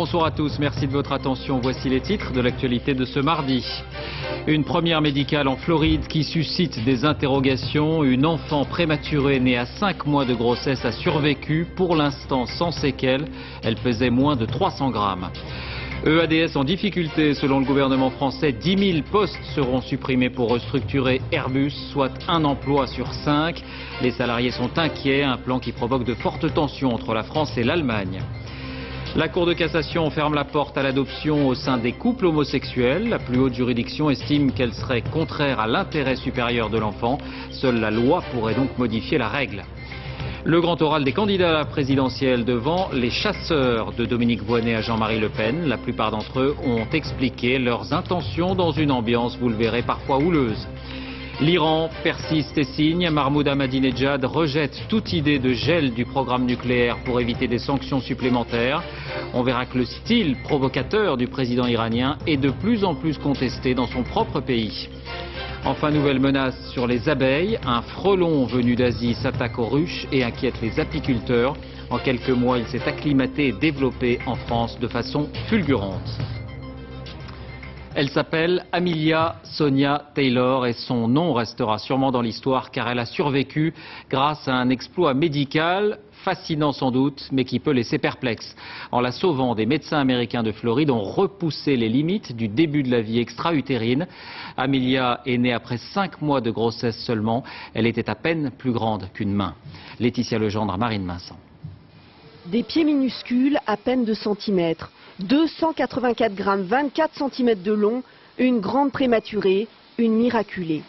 Bonsoir à tous, merci de votre attention. Voici les titres de l'actualité de ce mardi. Une première médicale en Floride qui suscite des interrogations. Une enfant prématurée née à 5 mois de grossesse a survécu, pour l'instant sans séquelles. Elle pesait moins de 300 grammes. EADS en difficulté, selon le gouvernement français, 10 000 postes seront supprimés pour restructurer Airbus, soit un emploi sur 5. Les salariés sont inquiets, un plan qui provoque de fortes tensions entre la France et l'Allemagne. La Cour de cassation ferme la porte à l'adoption au sein des couples homosexuels. La plus haute juridiction estime qu'elle serait contraire à l'intérêt supérieur de l'enfant. Seule la loi pourrait donc modifier la règle. Le grand oral des candidats à la présidentielle devant les chasseurs, de Dominique Voynet à Jean-Marie Le Pen. La plupart d'entre eux ont expliqué leurs intentions dans une ambiance, vous le verrez, parfois houleuse. L'Iran persiste et signe. Mahmoud Ahmadinejad rejette toute idée de gel du programme nucléaire pour éviter des sanctions supplémentaires. On verra que le style provocateur du président iranien est de plus en plus contesté dans son propre pays. Enfin, nouvelle menace sur les abeilles. Un frelon venu d'Asie s'attaque aux ruches et inquiète les apiculteurs. En quelques mois, il s'est acclimaté et développé en France de façon fulgurante. Elle s'appelle Amelia Sonia Taylor et son nom restera sûrement dans l'histoire car elle a survécu grâce à un exploit médical fascinant sans doute, mais qui peut laisser perplexe. En la sauvant, des médecins américains de Floride ont repoussé les limites du début de la vie extra-utérine. Amelia est née après 5 mois de grossesse seulement. Elle était à peine plus grande qu'une main. Laetitia Legendre à Marine Vincent. Des pieds minuscules, à peine 2 cm, 284 grammes, 24 cm de long, une grande prématurée, une miraculée.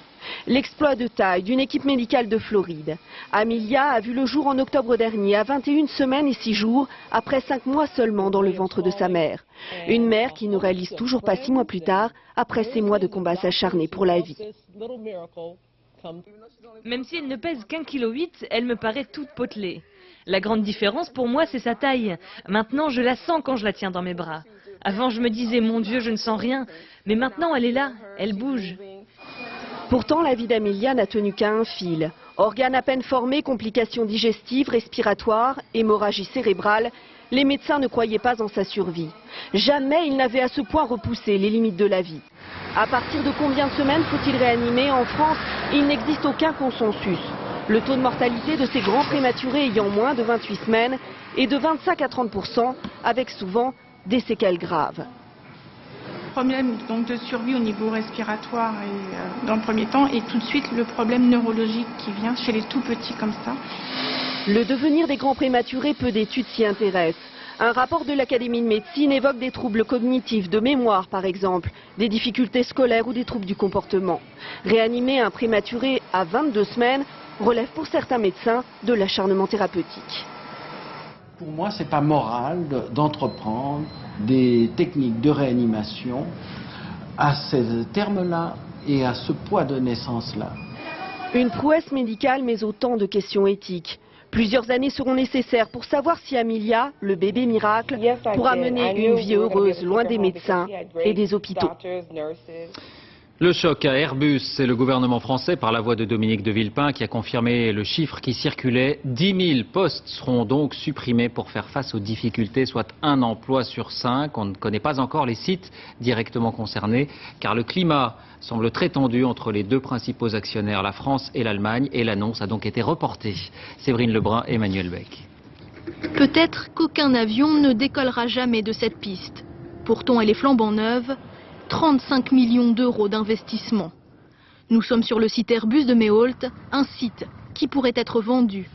L'exploit de taille d'une équipe médicale de Floride. Amelia a vu le jour en octobre dernier, à 21 semaines et 6 jours, après 5 mois seulement dans le ventre de sa mère. Une mère qui ne réalise toujours pas 6 mois plus tard, après ces mois de combats acharnés pour la vie. Même si elle ne pèse qu'1,8 kg, elle me paraît toute potelée. La grande différence pour moi, c'est sa taille. Maintenant, je la sens quand je la tiens dans mes bras. Avant, je me disais, mon Dieu, je ne sens rien. Mais maintenant, elle est là, elle bouge. Pourtant, la vie d'Amelia n'a tenu qu'à un fil. Organes à peine formés, complications digestives, respiratoires, hémorragie cérébrale, les médecins ne croyaient pas en sa survie. Jamais ils n'avaient à ce point repoussé les limites de la vie. À partir de combien de semaines faut-il réanimer? En France, il n'existe aucun consensus. Le taux de mortalité de ces grands prématurés ayant moins de 28 semaines est de 25 à 30%, avec souvent des séquelles graves. Problème donc de survie au niveau respiratoire et, dans le premier temps, et tout de suite le problème neurologique qui vient chez les tout petits comme ça. Le devenir des grands prématurés, peu d'études s'y intéressent. Un rapport de l'Académie de médecine évoque des troubles cognitifs, de mémoire par exemple, des difficultés scolaires ou des troubles du comportement. Réanimer un prématuré à 22 semaines relève pour certains médecins de l'acharnement thérapeutique. Pour moi, c'est pas moral d'entreprendre des techniques de réanimation à ces termes-là et à ce poids de naissance-là. Une prouesse médicale, mais autant de questions éthiques. Plusieurs années seront nécessaires pour savoir si Amelia, le bébé miracle, pourra mener une vie heureuse loin des médecins et des hôpitaux. Le choc à Airbus, c'est le gouvernement français par la voix de Dominique de Villepin qui a confirmé le chiffre qui circulait. 10 000 postes seront donc supprimés pour faire face aux difficultés, soit un emploi sur 5. On ne connaît pas encore les sites directement concernés car le climat semble très tendu entre les deux principaux actionnaires, la France et l'Allemagne, et l'annonce a donc été reportée. Séverine Lebrun, Emmanuel Beck. Peut-être qu'aucun avion ne décollera jamais de cette piste. Pourtant, elle est flambant neuve. 35 millions d'euros d'investissement. Nous sommes sur le site Airbus de Méholt, un site qui pourrait être vendu.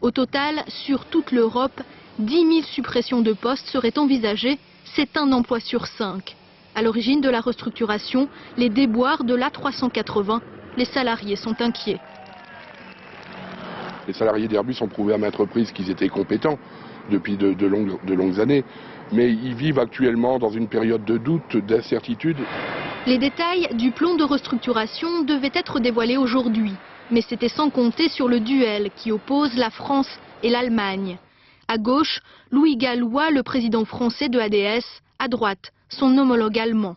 Au total, sur toute l'Europe, 10 000 suppressions de postes seraient envisagées, c'est un emploi sur 5. À l'origine de la restructuration, les déboires de l'A380, les salariés sont inquiets. Les salariés d'Airbus ont prouvé à maintes reprises qu'ils étaient compétents depuis de longues années. Mais ils vivent actuellement dans une période de doute, d'incertitude. Les détails du plan de restructuration devaient être dévoilés aujourd'hui, mais c'était sans compter sur le duel qui oppose la France et l'Allemagne. À gauche, Louis Gallois, le président français de ADS, à droite, son homologue allemand.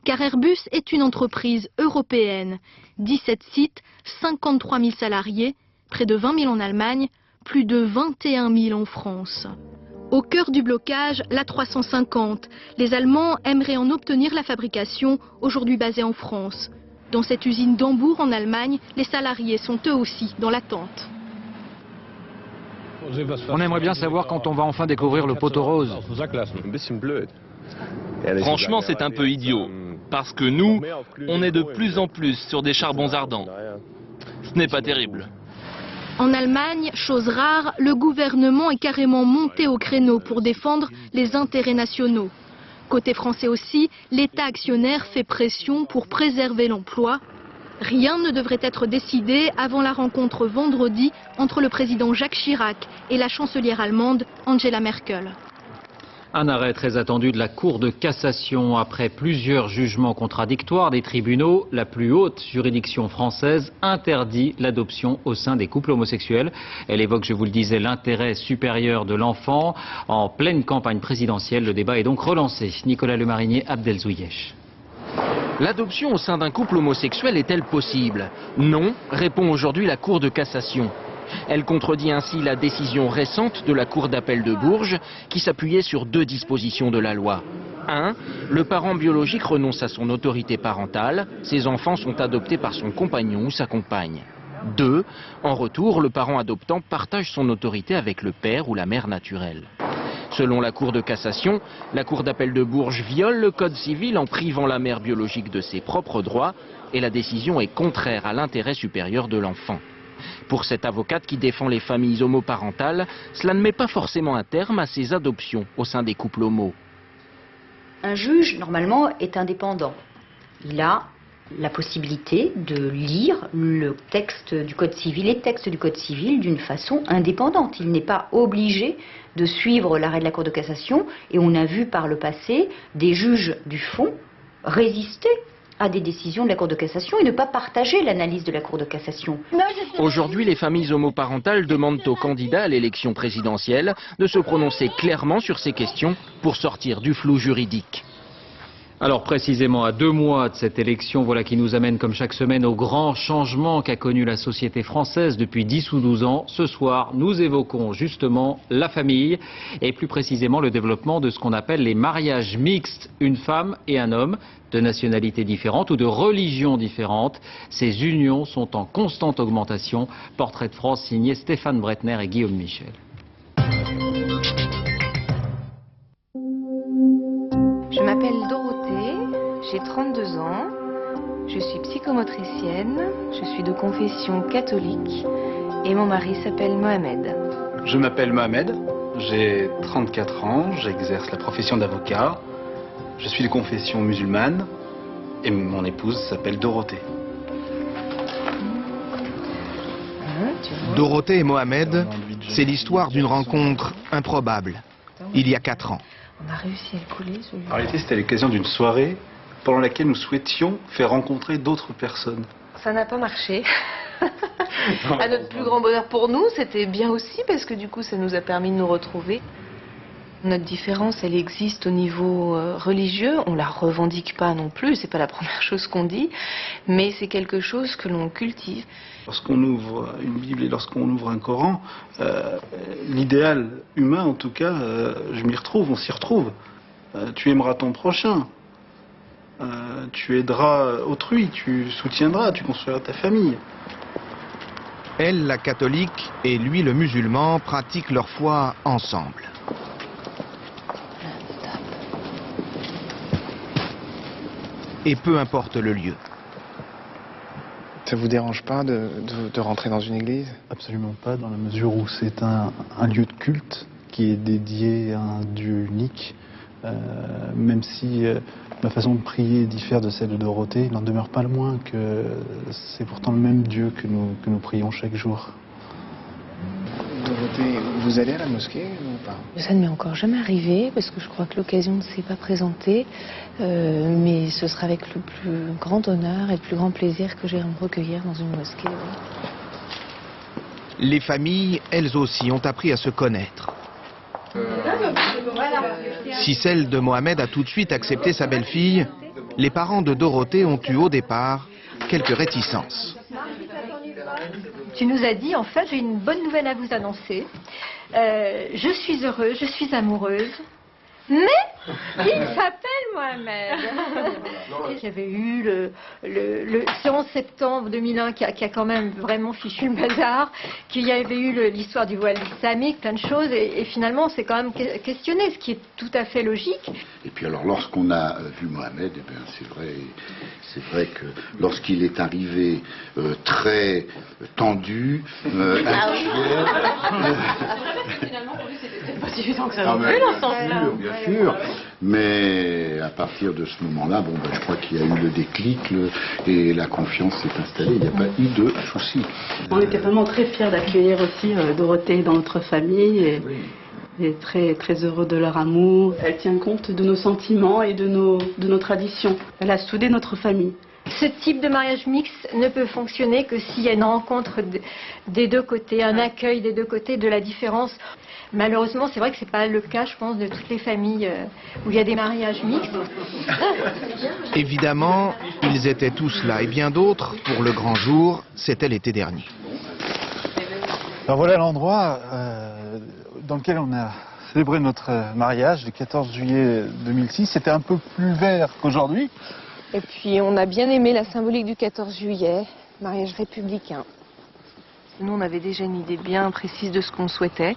Car Airbus est une entreprise européenne. 17 sites, 53 000 salariés, près de 20 000 en Allemagne, plus de 21 000 en France. Au cœur du blocage, l'A350. Les Allemands aimeraient en obtenir la fabrication, aujourd'hui basée en France. Dans cette usine d'Hambourg en Allemagne, les salariés sont eux aussi dans l'attente. On aimerait bien savoir quand on va enfin découvrir le poteau rose. Franchement, c'est un peu idiot, parce que nous, on est de plus en plus sur des charbons ardents. Ce n'est pas terrible. En Allemagne, chose rare, le gouvernement est carrément monté au créneau pour défendre les intérêts nationaux. Côté français aussi, l'État actionnaire fait pression pour préserver l'emploi. Rien ne devrait être décidé avant la rencontre vendredi entre le président Jacques Chirac et la chancelière allemande Angela Merkel. Un arrêt très attendu de la Cour de cassation. Après plusieurs jugements contradictoires des tribunaux, la plus haute juridiction française interdit l'adoption au sein des couples homosexuels. Elle évoque, je vous le disais, l'intérêt supérieur de l'enfant. En pleine campagne présidentielle, le débat est donc relancé. Nicolas Lemarinier, Abdelzouyesh. L'adoption au sein d'un couple homosexuel est-elle possible? Non, répond aujourd'hui la Cour de cassation. Elle contredit ainsi la décision récente de la Cour d'appel de Bourges qui s'appuyait sur deux dispositions de la loi. 1. Le parent biologique renonce à son autorité parentale, ses enfants sont adoptés par son compagnon ou sa compagne. 2. En retour, le parent adoptant partage son autorité avec le père ou la mère naturelle. Selon la Cour de cassation, la Cour d'appel de Bourges viole le Code civil en privant la mère biologique de ses propres droits et la décision est contraire à l'intérêt supérieur de l'enfant. Pour cette avocate qui défend les familles homoparentales, cela ne met pas forcément un terme à ces adoptions au sein des couples homos. Un juge, normalement, est indépendant. Il a la possibilité de lire le texte du Code civil, les textes du Code civil d'une façon indépendante. Il n'est pas obligé de suivre l'arrêt de la Cour de cassation et on a vu par le passé des juges du fond résister à des décisions de la Cour de cassation et ne pas partager l'analyse de la Cour de cassation. Aujourd'hui, les familles homoparentales demandent aux candidats à l'élection présidentielle de se prononcer clairement sur ces questions pour sortir du flou juridique. Alors précisément à 2 mois de cette élection, voilà qui nous amène comme chaque semaine au grand changement qu'a connu la société française depuis 10 ou 12 ans. Ce soir, nous évoquons justement la famille et plus précisément le développement de ce qu'on appelle les mariages mixtes, une femme et un homme de nationalités différentes ou de religions différentes. Ces unions sont en constante augmentation. Portrait de France signé Stéphane Bretner et Guillaume Michel. Je m'appelle Dorothée, j'ai 32 ans, je suis psychomotricienne, je suis de confession catholique et mon mari s'appelle Mohamed. Je m'appelle Mohamed, j'ai 34 ans, j'exerce la profession d'avocat, je suis de confession musulmane et mon épouse s'appelle Dorothée. Dorothée et Mohamed, c'est l'histoire d'une rencontre improbable, il y a 4 ans. On a réussi à le coller. En réalité, c'était l'occasion d'une soirée pendant laquelle nous souhaitions faire rencontrer d'autres personnes. Ça n'a pas marché. À notre plus grand bonheur pour nous, c'était bien aussi parce que du coup, ça nous a permis de nous retrouver. Notre différence, elle existe au niveau religieux. On la revendique pas non plus, c'est pas la première chose qu'on dit, mais c'est quelque chose que l'on cultive. Lorsqu'on ouvre une Bible et lorsqu'on ouvre un Coran, l'idéal humain, en tout cas, je m'y retrouve, on s'y retrouve. Tu aimeras ton prochain, tu aideras autrui, tu soutiendras, tu construiras ta famille. Elle, la catholique, et lui, le musulman, pratiquent leur foi ensemble. Et peu importe le lieu. Ça vous dérange pas de rentrer dans une église? Absolument pas, dans la mesure où c'est un lieu de culte qui est dédié à un Dieu unique. Même si ma façon de prier diffère de celle de Dorothée, il n'en demeure pas le moins que c'est pourtant le même Dieu que nous prions chaque jour. Dorothée, vous allez à la mosquée ou pas? Ça ne m'est encore jamais arrivé parce que je crois que l'occasion ne s'est pas présentée. Mais ce sera avec le plus grand honneur et le plus grand plaisir que j'irai me recueillir dans une mosquée. Oui. Les familles, elles aussi, ont appris à se connaître. Si celle de Mohamed a tout de suite accepté sa belle-fille, les parents de Dorothée ont eu au départ quelques réticences. Tu nous as dit, en fait, j'ai une bonne nouvelle à vous annoncer. Je suis heureuse, je suis amoureuse. Mais il s'appelle Mohamed. J'avais eu le 11 septembre 2001 qui a quand même vraiment fichu le bazar, qu'il y avait eu l'histoire du voile islamique, plein de choses, et finalement on s'est quand même questionné, ce qui est tout à fait logique. Et puis alors lorsqu'on a vu Mohamed, eh bien, c'est vrai que lorsqu'il est arrivé très tendu, bien sûr, mais à partir de ce moment-là, je crois qu'il y a eu le déclic et la confiance s'est installée, il n'y a pas eu de souci. On était vraiment très fiers d'accueillir aussi Dorothée dans notre famille et très, très heureux de leur amour. Elle tient compte de nos sentiments et de nos traditions. Elle a soudé notre famille. Ce type de mariage mixte ne peut fonctionner que s'il y a une rencontre des deux côtés, un accueil des deux côtés, de la différence. Malheureusement, c'est vrai que ce n'est pas le cas, je pense, de toutes les familles où il y a des mariages mixtes. Évidemment, ils étaient tous là et bien d'autres pour le grand jour, c'était l'été dernier. Alors voilà l'endroit dans lequel on a célébré notre mariage le 14 juillet 2006. C'était un peu plus vert qu'aujourd'hui. Et puis on a bien aimé la symbolique du 14 juillet, mariage républicain. Nous, on avait déjà une idée bien précise de ce qu'on souhaitait.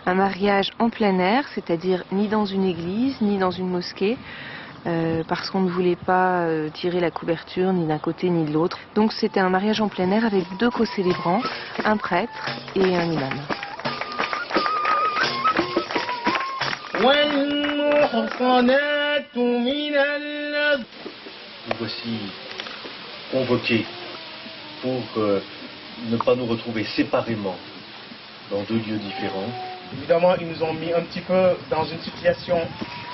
Un mariage en plein air, c'est-à-dire ni dans une église, ni dans une mosquée, parce qu'on ne voulait pas tirer la couverture ni d'un côté ni de l'autre. Donc c'était un mariage en plein air avec deux co-célébrants, un prêtre et un imam. Nous voici convoqués pour ne pas nous retrouver séparément dans deux lieux différents. Évidemment, ils nous ont mis un petit peu dans une situation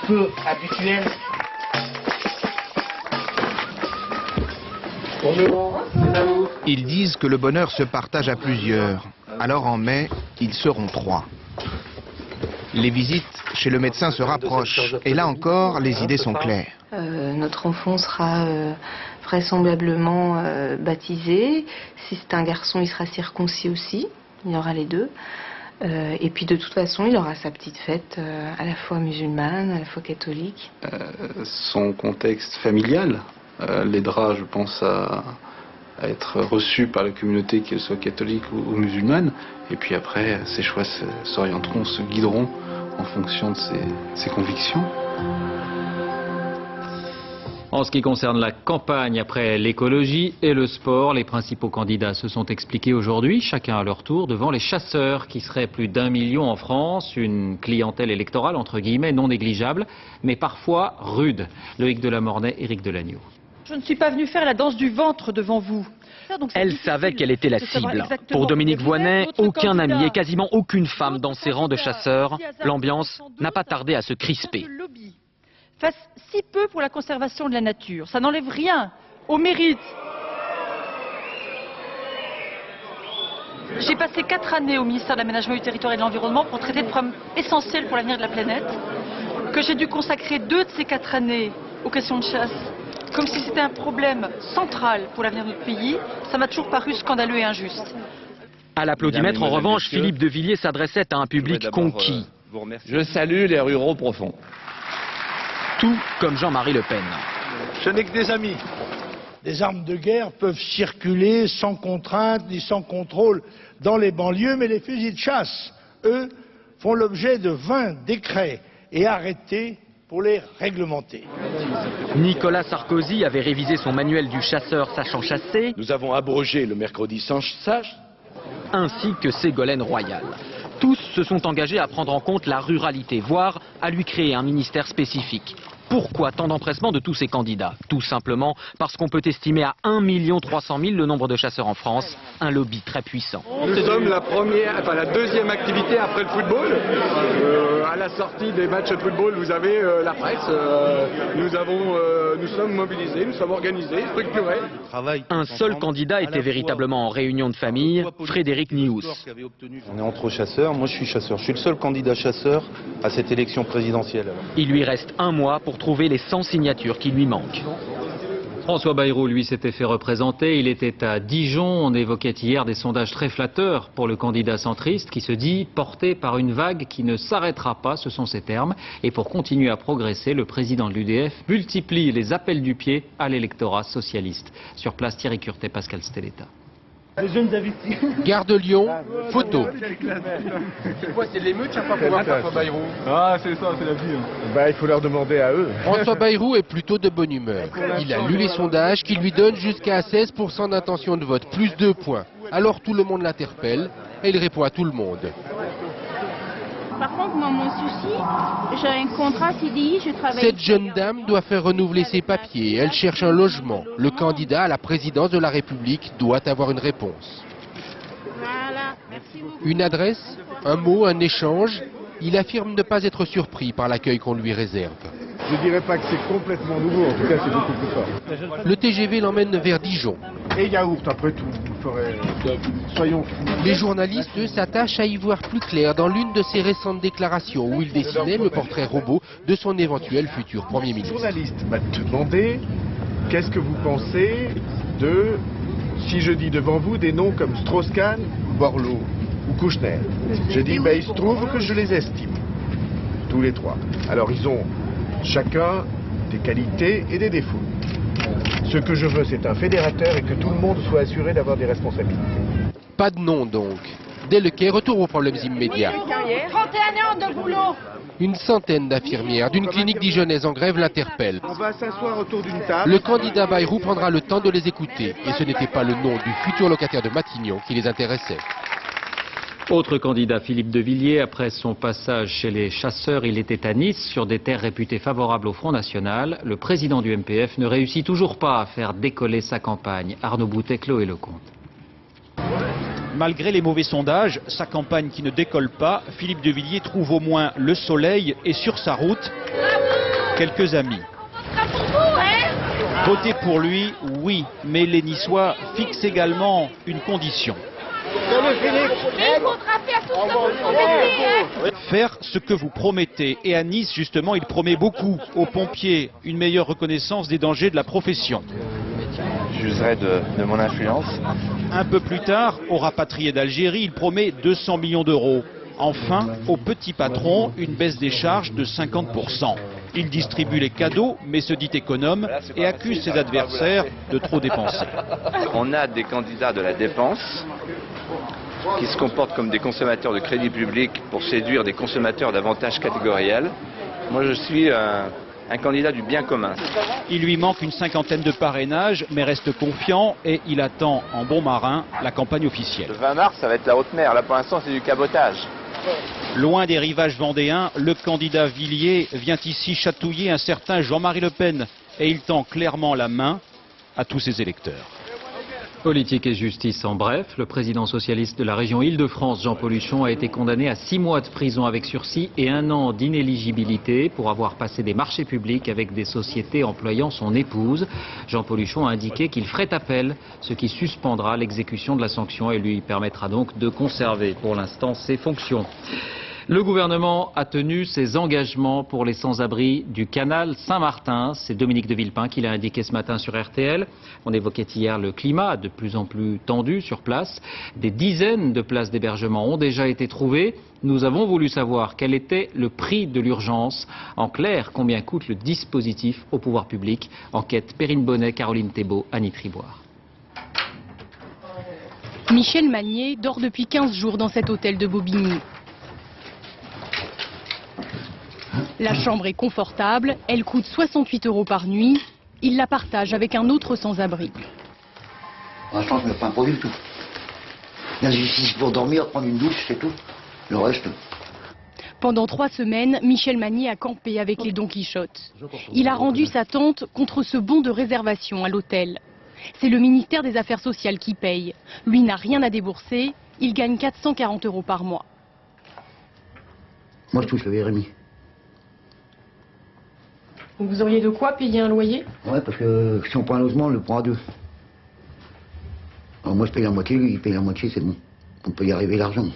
peu habituelle. Ils disent que le bonheur se partage à plusieurs. Alors en mai, ils seront 3. Les visites chez le médecin se rapprochent. Et là encore, les idées sont claires. Notre enfant sera vraisemblablement baptisé. Si c'est un garçon, il sera circoncis aussi. Il y aura les deux. Et puis de toute façon, il aura sa petite fête à la fois musulmane, à la fois catholique. Son contexte familial l'aidera, je pense, à être reçu par la communauté, qu'elle soit catholique ou musulmane. Et puis après, ses choix s'orienteront, se guideront en fonction de ses convictions. En ce qui concerne la campagne après l'écologie et le sport, les principaux candidats se sont expliqués aujourd'hui, chacun à leur tour, devant les chasseurs, qui seraient plus d'1 million en France, une clientèle électorale entre guillemets non négligeable, mais parfois rude. Loïc Delamornay, Éric Delagneau. Je ne suis pas venu faire la danse du ventre devant vous. Elle savait qu'elle était la cible. Pour Dominique Voynet, aucun ami et quasiment aucune femme dans ses rangs de chasseurs. L'ambiance n'a pas tardé à se crisper. Fasse si peu pour la conservation de la nature. Ça n'enlève rien au mérite. J'ai passé 4 années au ministère de l'Aménagement du Territoire et de l'Environnement pour traiter de problèmes essentiels pour l'avenir de la planète, que j'ai dû consacrer 2 de ces 4 années aux questions de chasse, comme si c'était un problème central pour l'avenir de notre pays. Ça m'a toujours paru scandaleux et injuste. À l'applaudimètre, en revanche, Philippe de Villiers s'adressait à un public conquis. Je salue les ruraux profonds. Tout comme Jean-Marie Le Pen. Ce n'est que des amis. Des armes de guerre peuvent circuler sans contrainte ni sans contrôle dans les banlieues, mais les fusils de chasse, eux, font l'objet de 20 décrets et arrêtés pour les réglementer. Nicolas Sarkozy avait révisé son manuel du chasseur sachant chasser. Nous avons abrogé le mercredi sans chasse. Ainsi que Ségolène Royal. Tous se sont engagés à prendre en compte la ruralité, voire à lui créer un ministère spécifique. Pourquoi tant d'empressement de tous ces candidats? Tout simplement parce qu'on peut estimer à 1 300 000 le nombre de chasseurs en France, un lobby très puissant. Nous sommes la deuxième activité après le football. À la sortie des matchs de football, vous avez la presse. Nous sommes mobilisés, nous sommes organisés, structurés. Un seul candidat était véritablement en réunion de famille, Frédéric Nious. On est entre chasseurs, moi je suis chasseur. Je suis le seul candidat chasseur à cette élection présidentielle. Il lui reste 1 mois pour trouver les 100 signatures qui lui manquent. François Bayrou, lui, s'était fait représenter. Il était à Dijon. On évoquait hier des sondages très flatteurs pour le candidat centriste qui se dit porté par une vague qui ne s'arrêtera pas, ce sont ses termes. Et pour continuer à progresser, le président de l'UDF multiplie les appels du pied à l'électorat socialiste. Sur place, Thierry Curtet, Pascal Stelletta. Gare de Lyon, photo. C'est l'émeute chaque fois qu'on voit François Bayrou. Ah, c'est ça, c'est la vie. Bah, il faut leur demander à eux. François Bayrou est plutôt de bonne humeur. Il a lu les sondages qui lui donnent jusqu'à 16% d'intention de vote, plus 2 points. Alors tout le monde l'interpelle et il répond à tout le monde. Par contre, moi, mon souci, j'ai un contrat CDI, je travaille... Cette jeune dame doit faire renouveler ses papiers. Elle cherche un logement. Le candidat à la présidence de la République doit avoir une réponse. Voilà, merci beaucoup. Une adresse, un mot, un échange. Il affirme ne pas être surpris par l'accueil qu'on lui réserve. Je dirais pas que c'est complètement nouveau, en tout cas c'est beaucoup plus fort. Le TGV l'emmène vers Dijon. Et yaourt après tout, vous ferez... Soyons fous. Les journalistes, eux, s'attachent à y voir plus clair dans l'une de ses récentes déclarations où il dessinait le portrait robot de son éventuel futur Premier ministre. Le journaliste m'a demandé qu'est-ce que vous pensez de, si je dis devant vous, des noms comme Strauss-Kahn, Borloo ou Kouchner. Je dis, il se trouve que je les estime, tous les trois. Alors ils ont chacun des qualités et des défauts. Ce que je veux, c'est un fédérateur et que tout le monde soit assuré d'avoir des responsabilités. Pas de nom donc. Dès le quai, retour aux problèmes immédiats. 31 heures de boulot. Une centaine d'infirmières d'une clinique dijonnaise en grève l'interpellent. On va s'asseoir autour d'une table. Le candidat Bayrou prendra le temps de les écouter. Et ce n'était pas le nom du futur locataire de Matignon qui les intéressait. Autre candidat, Philippe de Villiers, après son passage chez les chasseurs, il était à Nice, sur des terres réputées favorables au Front National. Le président du MPF ne réussit toujours pas à faire décoller sa campagne. Arnaud Boutet, Chloé Lecomte. Malgré les mauvais sondages, sa campagne qui ne décolle pas, Philippe de Villiers trouve au moins le soleil et sur sa route, quelques amis. Voter pour lui, oui, mais les Niçois fixent également une condition. Faire ce que vous promettez. Et à Nice, justement, il promet beaucoup aux pompiers une meilleure reconnaissance des dangers de la profession. J'userai de mon influence. Un peu plus tard, aux rapatriés d'Algérie, il promet 200 millions d'euros. Enfin, aux petits patrons, une baisse des charges de 50%. Il distribue les cadeaux, mais se dit économe et accuse ses adversaires de trop dépenser. On a des candidats de la dépense qui se comportent comme des consommateurs de crédit public pour séduire des consommateurs d'avantages catégoriels. Moi, je suis un candidat du bien commun. Il lui manque une cinquantaine de parrainages, mais reste confiant et il attend en bon marin la campagne officielle. Le 20 mars, ça va être la haute mer. Là, pour l'instant, c'est du cabotage. Loin des rivages vendéens, le candidat Villiers vient ici chatouiller un certain Jean-Marie Le Pen et il tend clairement la main à tous ses électeurs. Politique et justice en bref, le président socialiste de la région Île-de-France, Jean Pauluchon, a été condamné à 6 mois de prison avec sursis et 1 an d'inéligibilité pour avoir passé des marchés publics avec des sociétés employant son épouse. Jean Pauluchon a indiqué qu'il ferait appel, ce qui suspendra l'exécution de la sanction et lui permettra donc de conserver pour l'instant ses fonctions. Le gouvernement a tenu ses engagements pour les sans-abri du canal Saint-Martin. C'est Dominique de Villepin qui l'a indiqué ce matin sur RTL. On évoquait hier le climat de plus en plus tendu sur place. Des dizaines de places d'hébergement ont déjà été trouvées. Nous avons voulu savoir quel était le prix de l'urgence. En clair, combien coûte le dispositif au pouvoir public. Enquête Perrine Bonnet, Caroline Thébault, Annie Triboire. Michel Magnier dort depuis 15 jours dans cet hôtel de Bobigny. La chambre est confortable, elle coûte 68 € par nuit. Il la partage avec un autre sans-abri. Pour l'instant, je ne mets pas un produit du tout. Il y a juste pour dormir, prendre une douche, c'est tout. Le reste... Pendant 3 semaines, Michel Magnier a campé avec les Don Quichotte. Il a rendu sa tente contre ce bon de réservation à l'hôtel. C'est le ministère des Affaires sociales qui paye. Lui n'a rien à débourser, il gagne 440 € par mois. Moi, je touche le RMI. Donc vous auriez de quoi payer un loyer? Ouais, parce que si on prend un logement, on le prend à 2. Alors moi, je paye la moitié, lui, il paye la moitié, c'est bon. On peut y arriver l'argent.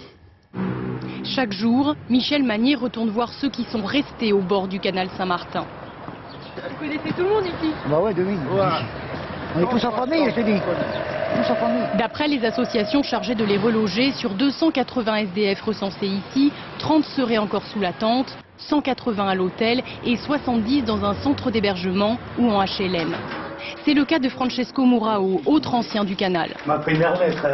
Chaque jour, Michel Magnier retourne voir ceux qui sont restés au bord du canal Saint-Martin. Vous connaissez tout le monde ici? Bah ouais, Dominique. Ouais. On est tous en famille, je te dis. Tous en famille. D'après les associations chargées de les reloger, sur 280 SDF recensés ici, 30 seraient encore sous la tente, 180 à l'hôtel et 70 dans un centre d'hébergement ou en HLM. C'est le cas de Francesco Murao, autre ancien du Canal. Ma première lettre.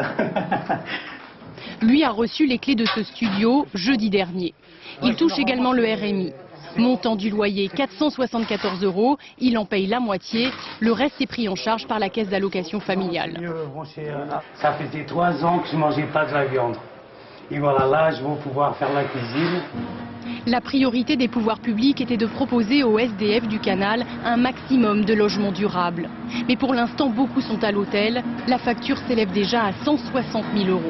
Lui a reçu les clés de ce studio jeudi dernier. Il touche également le RMI. Montant du loyer 474 €, il en paye la moitié. Le reste est pris en charge par la caisse d'allocation familiale. Ça faisait 3 ans que je ne mangeais pas de la viande. Et voilà, là, je vais pouvoir faire la cuisine. La priorité des pouvoirs publics était de proposer aux SDF du Canal un maximum de logements durables. Mais pour l'instant, beaucoup sont à l'hôtel. La facture s'élève déjà à 160 000 €.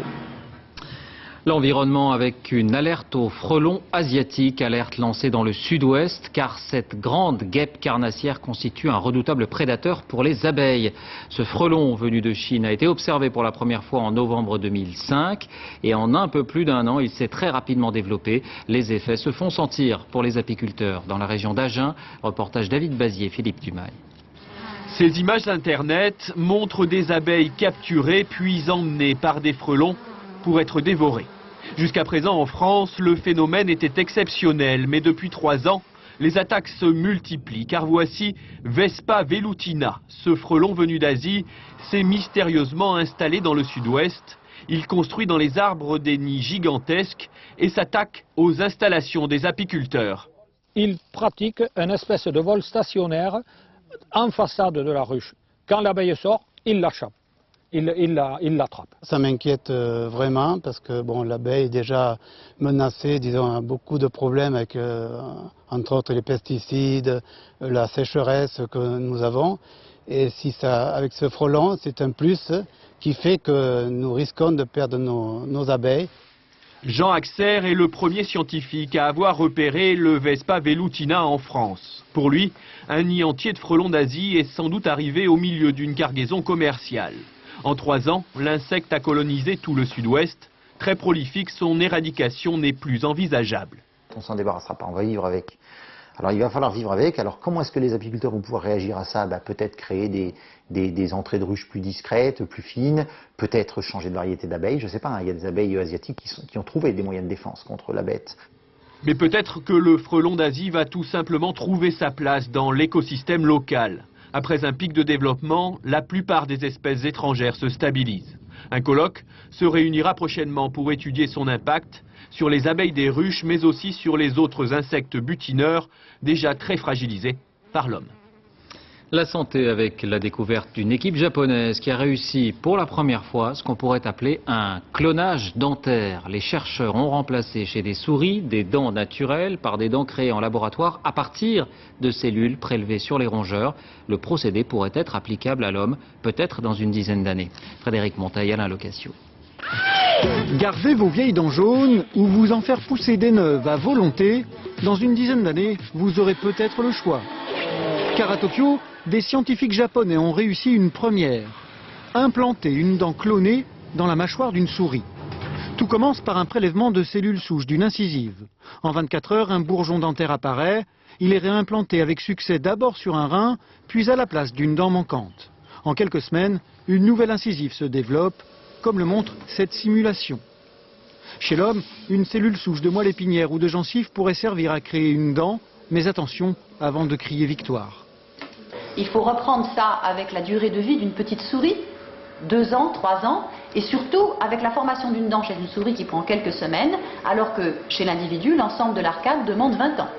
L'environnement avec une alerte aux frelons asiatiques, alerte lancée dans le sud-ouest, car cette grande guêpe carnassière constitue un redoutable prédateur pour les abeilles. Ce frelon venu de Chine a été observé pour la première fois en novembre 2005 et en un peu plus d'un an, il s'est très rapidement développé. Les effets se font sentir pour les apiculteurs. Dans la région d'Agen, reportage David Bazier, Philippe Dumail. Ces images d'Internet montrent des abeilles capturées puis emmenées par des frelons pour être dévorées. Jusqu'à présent en France, le phénomène était exceptionnel, mais depuis 3 ans, les attaques se multiplient. Car voici Vespa velutina, ce frelon venu d'Asie, s'est mystérieusement installé dans le sud-ouest. Il construit dans les arbres des nids gigantesques et s'attaque aux installations des apiculteurs. Il pratique une espèce de vol stationnaire en façade de la ruche. Quand l'abeille sort, il la chope. Il l'attrape. Ça m'inquiète vraiment parce que bon, l'abeille est déjà menacée, disons, a beaucoup de problèmes avec, entre autres, les pesticides, la sécheresse que nous avons. Et si ça, avec ce frelon, c'est un plus qui fait que nous risquons de perdre nos abeilles. Jean Axer est le premier scientifique à avoir repéré le Vespa velutina en France. Pour lui, un nid entier de frelons d'Asie est sans doute arrivé au milieu d'une cargaison commerciale. En 3 ans, l'insecte a colonisé tout le sud-ouest. Très prolifique, son éradication n'est plus envisageable. On ne s'en débarrassera pas, on va vivre avec. Alors il va falloir vivre avec. Alors comment est-ce que les apiculteurs vont pouvoir réagir à ça? Peut-être créer des entrées de ruches plus discrètes, plus fines, peut-être changer de variété d'abeilles, je ne sais pas. Il y a des abeilles asiatiques qui ont trouvé des moyens de défense contre la bête. Mais peut-être que le frelon d'Asie va tout simplement trouver sa place dans l'écosystème local. Après un pic de développement, la plupart des espèces étrangères se stabilisent. Un colloque se réunira prochainement pour étudier son impact sur les abeilles des ruches, mais aussi sur les autres insectes butineurs déjà très fragilisés par l'homme. La santé avec la découverte d'une équipe japonaise qui a réussi pour la première fois ce qu'on pourrait appeler un clonage dentaire. Les chercheurs ont remplacé chez des souris des dents naturelles par des dents créées en laboratoire à partir de cellules prélevées sur les rongeurs. Le procédé pourrait être applicable à l'homme, peut-être dans une dizaine d'années. Frédéric Monteil, Alain Locasio. Gardez vos vieilles dents jaunes ou vous en faire pousser des neuves à volonté. Dans une dizaine d'années, vous aurez peut-être le choix. Car à Tokyo, des scientifiques japonais ont réussi une première. Implanter une dent clonée dans la mâchoire d'une souris. Tout commence par un prélèvement de cellules souches d'une incisive. En 24 heures, un bourgeon dentaire apparaît. Il est réimplanté avec succès d'abord sur un rein, puis à la place d'une dent manquante. En quelques semaines, une nouvelle incisive se développe, comme le montre cette simulation. Chez l'homme, une cellule souche de moelle épinière ou de gencive pourrait servir à créer une dent, mais attention avant de crier victoire. Il faut reprendre ça avec la durée de vie d'une petite souris, 2 ans, 3 ans, et surtout avec la formation d'une dent chez une souris qui prend quelques semaines, alors que chez l'individu, l'ensemble de l'arcade demande 20 ans.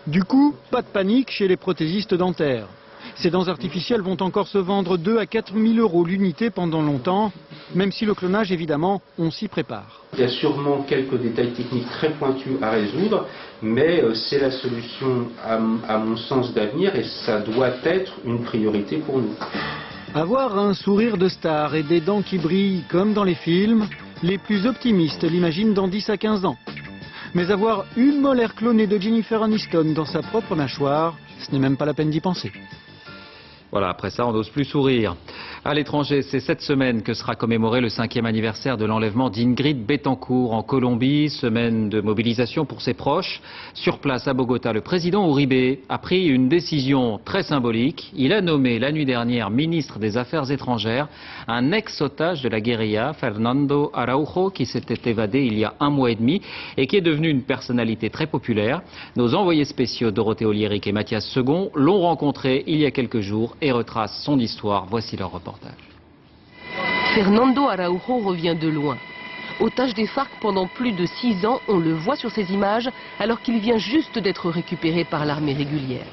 Du coup, pas de panique chez les prothésistes dentaires. Ces dents artificielles vont encore se vendre 2 à 4 000 € l'unité pendant longtemps, même si le clonage, évidemment, on s'y prépare. Il y a sûrement quelques détails techniques très pointus à résoudre, mais c'est la solution, à mon sens, d'avenir, et ça doit être une priorité pour nous. Avoir un sourire de star et des dents qui brillent comme dans les films, les plus optimistes l'imaginent dans 10 à 15 ans. Mais avoir une molaire clonée de Jennifer Aniston dans sa propre mâchoire, ce n'est même pas la peine d'y penser. Voilà, après ça, on n'ose plus sourire. À l'étranger, c'est cette semaine que sera commémoré le 5e anniversaire de l'enlèvement d'Ingrid Betancourt en Colombie. Semaine de mobilisation pour ses proches. Sur place à Bogota, le président Uribe a pris une décision très symbolique. Il a nommé la nuit dernière ministre des Affaires étrangères un ex-otage de la guérilla, Fernando Araujo, qui s'était évadé il y a 1 mois et demi et qui est devenu une personnalité très populaire. Nos envoyés spéciaux Dorothée Oliéric et Mathias Second l'ont rencontré il y a quelques jours et retracent son histoire. Voici leur reportage. Fernando Araujo revient de loin. Otage des FARC pendant plus de 6 ans, on le voit sur ces images alors qu'il vient juste d'être récupéré par l'armée régulière.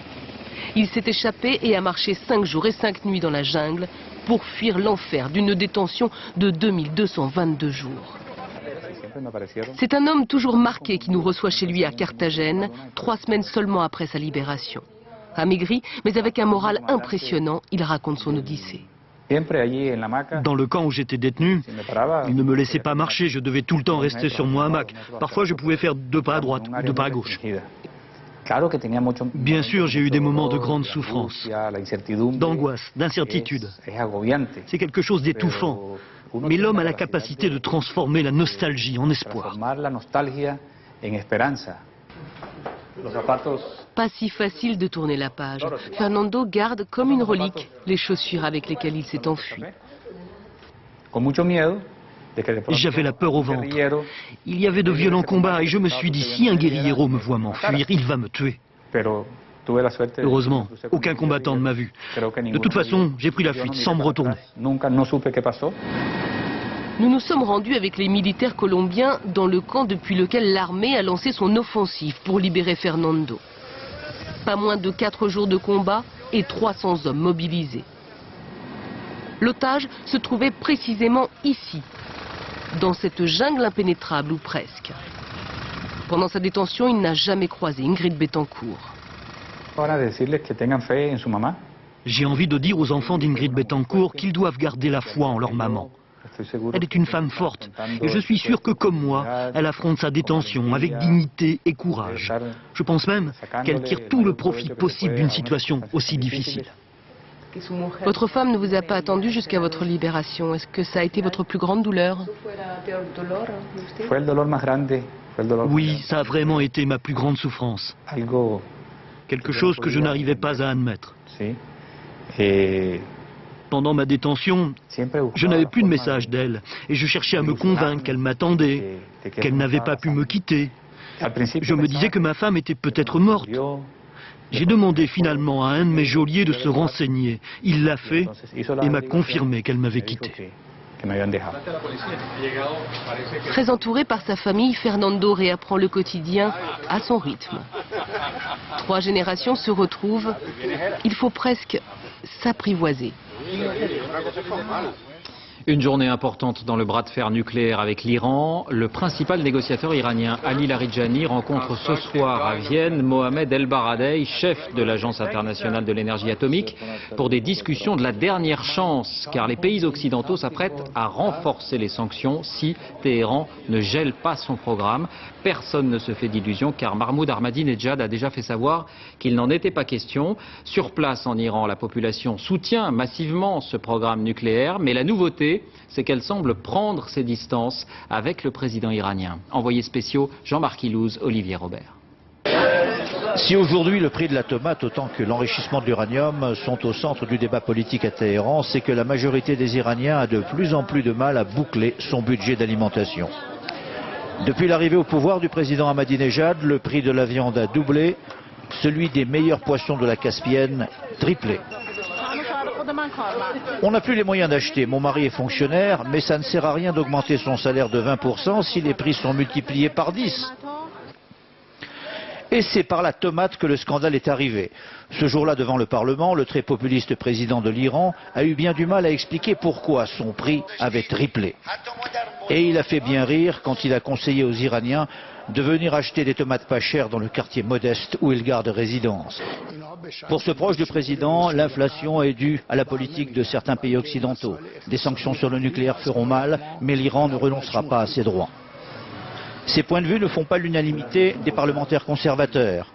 Il s'est échappé et a marché 5 jours et 5 nuits dans la jungle pour fuir l'enfer d'une détention de 2222 jours. C'est un homme toujours marqué qui nous reçoit chez lui à Carthagène, 3 semaines seulement après sa libération. Amaigri, mais avec un moral impressionnant, il raconte son odyssée. Dans le camp où j'étais détenu, ils ne me laissaient pas marcher, je devais tout le temps rester sur mon hamac. Parfois je pouvais faire 2 pas à droite ou 2 pas à gauche. Bien sûr, j'ai eu des moments de grande souffrance, d'angoisse, d'incertitude. C'est quelque chose d'étouffant. Mais l'homme a la capacité de transformer la nostalgie en espoir. Pas si facile de tourner la page. Fernando garde comme une relique les chaussures avec lesquelles il s'est enfui. J'avais la peur au ventre. Il y avait de violents combats et je me suis dit, si un guérillero me voit m'enfuir, il va me tuer. Heureusement, aucun combattant ne m'a vu. De toute façon, j'ai pris la fuite sans me retourner. Nous nous sommes rendus avec les militaires colombiens dans le camp depuis lequel l'armée a lancé son offensive pour libérer Fernando. Pas moins de 4 jours de combat et 300 hommes mobilisés. L'otage se trouvait précisément ici, dans cette jungle impénétrable ou presque. Pendant sa détention, il n'a jamais croisé Ingrid Betancourt. J'ai envie de dire aux enfants d'Ingrid Betancourt qu'ils doivent garder la foi en leur maman. Elle est une femme forte et je suis sûr que comme moi, elle affronte sa détention avec dignité et courage. Je pense même qu'elle tire tout le profit possible d'une situation aussi difficile. Votre femme ne vous a pas attendu jusqu'à votre libération. Est-ce que ça a été votre plus grande douleur? Oui, ça a vraiment été ma plus grande souffrance. Quelque chose que je n'arrivais pas à admettre. Pendant ma détention, je n'avais plus de message d'elle et je cherchais à me convaincre qu'elle m'attendait, qu'elle n'avait pas pu me quitter. Je me disais que ma femme était peut-être morte. J'ai demandé finalement à un de mes geôliers de se renseigner. Il l'a fait et m'a confirmé qu'elle m'avait quitté. Très entouré par sa famille, Fernando réapprend le quotidien à son rythme. 3 générations se retrouvent. Il faut presque s'apprivoiser. Une journée importante dans le bras de fer nucléaire avec l'Iran. Le principal négociateur iranien Ali Larijani rencontre ce soir à Vienne Mohamed El-Baradei, chef de l'Agence internationale de l'énergie atomique, pour des discussions de la dernière chance, car les pays occidentaux s'apprêtent à renforcer les sanctions si Téhéran ne gèle pas son programme. Personne ne se fait d'illusions car Mahmoud Ahmadinejad a déjà fait savoir qu'il n'en était pas question. Sur place en Iran, la population soutient massivement ce programme nucléaire, mais la nouveauté, c'est qu'elle semble prendre ses distances avec le président iranien. Envoyés spéciaux Jean-Marc Ilouz, Olivier Robert. Si aujourd'hui le prix de la tomate autant que l'enrichissement de l'uranium sont au centre du débat politique à Téhéran, c'est que la majorité des Iraniens a de plus en plus de mal à boucler son budget d'alimentation. Depuis l'arrivée au pouvoir du président Ahmadinejad, le prix de la viande a doublé, celui des meilleurs poissons de la Caspienne triplé. On n'a plus les moyens d'acheter. Mon mari est fonctionnaire, mais ça ne sert à rien d'augmenter son salaire de 20% si les prix sont multipliés par 10. Et c'est par la tomate que le scandale est arrivé. Ce jour-là, devant le Parlement, le très populiste président de l'Iran a eu bien du mal à expliquer pourquoi son prix avait triplé. Et il a fait bien rire quand il a conseillé aux Iraniens de venir acheter des tomates pas chères dans le quartier modeste où il garde résidence. Pour ce proche du président, l'inflation est due à la politique de certains pays occidentaux. Des sanctions sur le nucléaire feront mal, mais l'Iran ne renoncera pas à ses droits. Ces points de vue ne font pas l'unanimité des parlementaires conservateurs.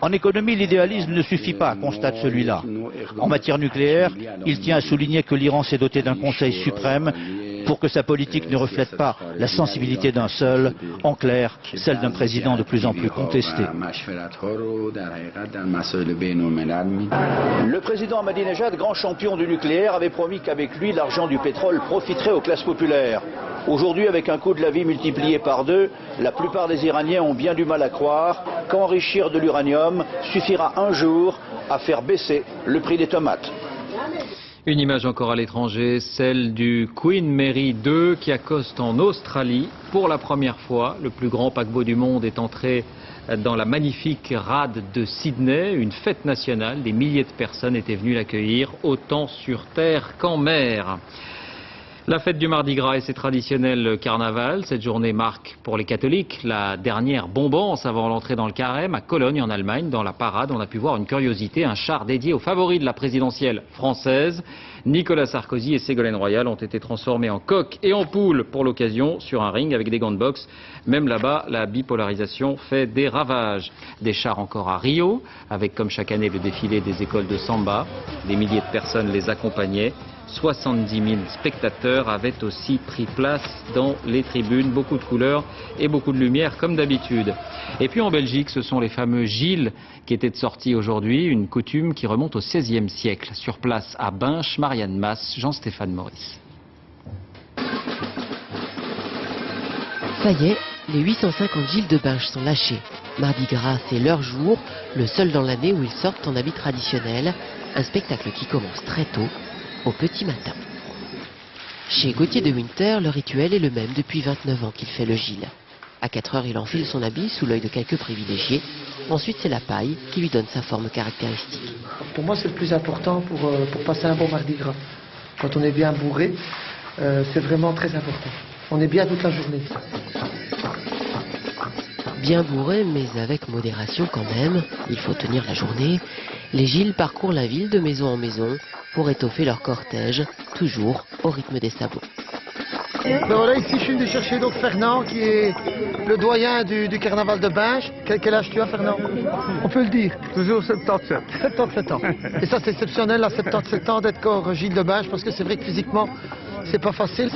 En économie, l'idéalisme ne suffit pas, constate celui-là. En matière nucléaire, il tient à souligner que l'Iran s'est doté d'un Conseil suprême pour que sa politique ne reflète pas la sensibilité d'un seul, en clair, celle d'un président de plus en plus contesté. Le président Ahmadinejad, grand champion du nucléaire, avait promis qu'avec lui, l'argent du pétrole profiterait aux classes populaires. Aujourd'hui, avec un coût de la vie multiplié par 2, la plupart des Iraniens ont bien du mal à croire qu'enrichir de l'uranium suffira un jour à faire baisser le prix des tomates. Une image encore à l'étranger, celle du Queen Mary 2 qui accoste en Australie. Pour la première fois, le plus grand paquebot du monde est entré dans la magnifique rade de Sydney, une fête nationale. Des milliers de personnes étaient venues l'accueillir, autant sur terre qu'en mer. La fête du Mardi Gras et ses traditionnels carnavals. Cette journée marque pour les catholiques la dernière bombance avant l'entrée dans le carême. À Cologne, en Allemagne, dans la parade, on a pu voir une curiosité, un char dédié aux favoris de la présidentielle française. Nicolas Sarkozy et Ségolène Royal ont été transformés en coq et en poule pour l'occasion sur un ring avec des gants de boxe. Même là-bas, la bipolarisation fait des ravages. Des chars encore à Rio, avec comme chaque année le défilé des écoles de samba. Des milliers de personnes les accompagnaient. 70 000 spectateurs avaient aussi pris place dans les tribunes. Beaucoup de couleurs et beaucoup de lumière comme d'habitude. Et puis en Belgique, ce sont les fameux Gilles qui étaient sortis aujourd'hui. Une coutume qui remonte au XVIe siècle. Sur place à Binche, Marianne Masse, Jean-Stéphane Maurice. Ça y est, les 850 Gilles de Binche sont lâchés. Mardi Gras, c'est leur jour, le seul dans l'année où ils sortent en habit traditionnel. Un spectacle qui commence très tôt, au petit matin. Chez Gauthier de Winter, le rituel est le même depuis 29 ans qu'il fait le Gilles. À 4 heures, il enfile son habit sous l'œil de quelques privilégiés. Ensuite, c'est la paille qui lui donne sa forme caractéristique. Pour moi, c'est le plus important pour passer un bon Mardi Gras. Quand on est bien bourré, c'est vraiment très important. On est bien toute la journée. Bien bourré, mais avec modération quand même. Il faut tenir la journée. Les Gilles parcourent la ville de maison en maison pour étoffer leur cortège, toujours au rythme des sabots. Ben voilà, ici je suis venu chercher donc Fernand, qui est le doyen du carnaval de Binche. Quel âge tu as, Fernand? On peut le dire. Toujours 77. 77 ans. Et ça c'est exceptionnel à 77 ans d'être corps Gilles de Binche, parce que c'est vrai que physiquement, c'est pas facile.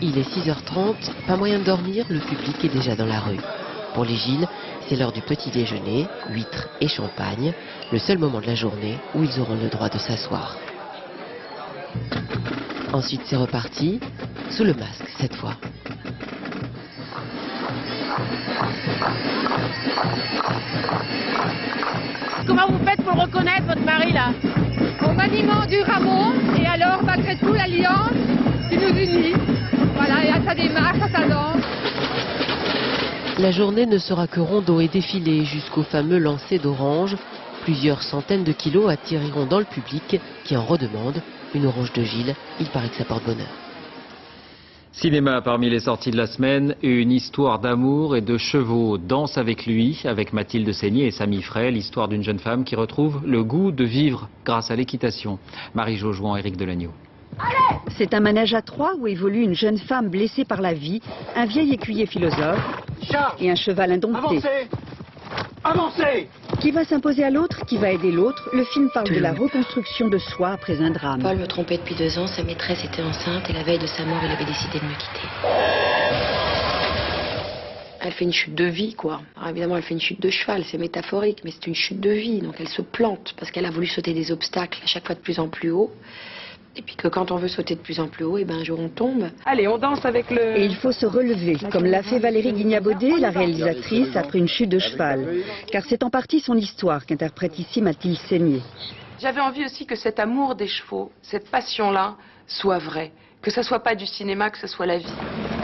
Il est 6h30, pas moyen de dormir, le public est déjà dans la rue. Pour les Gilles, c'est l'heure du petit déjeuner, huîtres et champagne, le seul moment de la journée où ils auront le droit de s'asseoir. Ensuite, c'est reparti, sous le masque cette fois. Comment vous faites pour le reconnaître, votre mari, là? Au maniement du rameau, et alors, malgré tout, l'alliance qui nous unit. Voilà, et à sa démarche, à sa danse. La journée ne sera que rondeau et défilé jusqu'au fameux lancer d'orange. Plusieurs centaines de kilos atterriront dans le public qui en redemande. Une orange de Gilles, il paraît que ça porte bonheur. Cinéma parmi les sorties de la semaine, une histoire d'amour et de chevaux. Danse avec lui, avec Mathilde Seigné et Samy Frey, l'histoire d'une jeune femme qui retrouve le goût de vivre grâce à l'équitation. Marie Jaujoin, Éric Delagneau. C'est un manège à trois où évolue une jeune femme blessée par la vie, un vieil écuyer philosophe et un cheval indompté. Avancez! Qui va s'imposer à l'autre, qui va aider l'autre. Le film parle de la reconstruction de soi après un drame. Paul me trompait depuis 2 ans, sa maîtresse était enceinte et la veille de sa mort, il avait décidé de me quitter. Elle fait une chute de vie, quoi. Alors évidemment, elle fait une chute de cheval, c'est métaphorique, mais c'est une chute de vie. Donc elle se plante parce qu'elle a voulu sauter des obstacles à chaque fois de plus en plus haut. Et puis que quand on veut sauter de plus en plus haut, et ben un jour on tombe. Allez, on danse avec le... Et il faut se relever, comme l'a fait Valérie Guignabaudet, la réalisatrice, après une chute de cheval. Car c'est en partie son histoire qu'interprète ici Mathilde Seigné. J'avais envie aussi que cet amour des chevaux, cette passion-là, soit vrai. Que ça soit pas du cinéma, que ce soit la vie.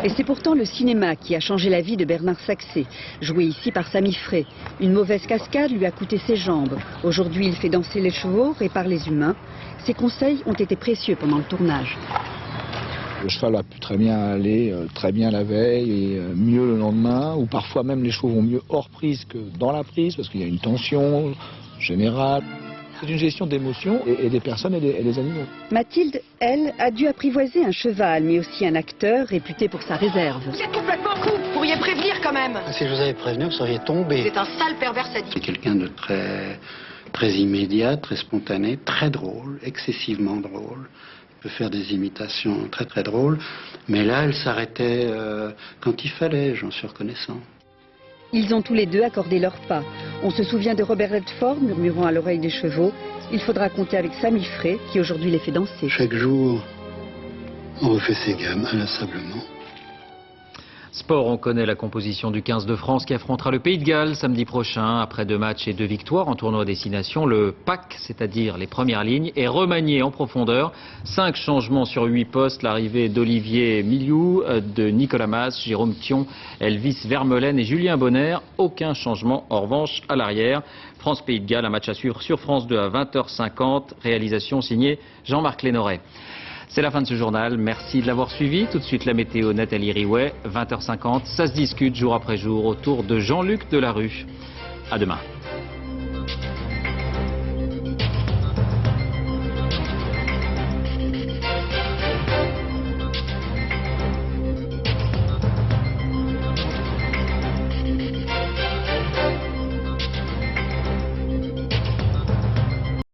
Et c'est pourtant le cinéma qui a changé la vie de Bernard Saxé, joué ici par Samy Frey. Une mauvaise cascade lui a coûté ses jambes. Aujourd'hui, il fait danser les chevaux, répare les humains. Ses conseils ont été précieux pendant le tournage. Le cheval a pu très bien aller très bien la veille et mieux le lendemain, ou parfois même les chevaux vont mieux hors prise que dans la prise, parce qu'il y a une tension générale. C'est une gestion d'émotions et des personnes et des animaux. Mathilde, elle, a dû apprivoiser un cheval, mais aussi un acteur réputé pour sa réserve. Vous êtes complètement fou! pourriez prévenir quand même. Si je vous avais prévenu, vous seriez tombé. C'est un sale pervers sadique. C'est quelqu'un de très immédiat, très spontané, très drôle, excessivement drôle. Il peut faire des imitations très drôles, mais là, elle s'arrêtait quand il fallait, j'en suis reconnaissant. Ils ont tous les deux accordé leur pas. On se souvient de Robert Redford murmurant à l'oreille des chevaux. Il faudra compter avec Sami Frey, qui aujourd'hui les fait danser. Chaque jour, on refait ses gammes inlassablement. Sport, on connaît la composition du 15 de France qui affrontera le Pays de Galles samedi prochain. Après 2 matchs et 2 victoires en tournoi à destination, le pack, c'est-à-dire les premières lignes, est remanié en profondeur. 5 changements sur 8 postes. L'arrivée d'Olivier Miliou, de Nicolas Mas, Jérôme Thion, Elvis Vermeulen et Julien Bonner. Aucun changement en revanche à l'arrière. France-Pays de Galles, un match à suivre sur France 2 à 20h50. Réalisation signée Jean-Marc Lénoret. C'est la fin de ce journal. Merci de l'avoir suivi. Tout de suite, la météo, Nathalie Riouet, 20h50. Ça se discute jour après jour autour de Jean-Luc Delarue. À demain.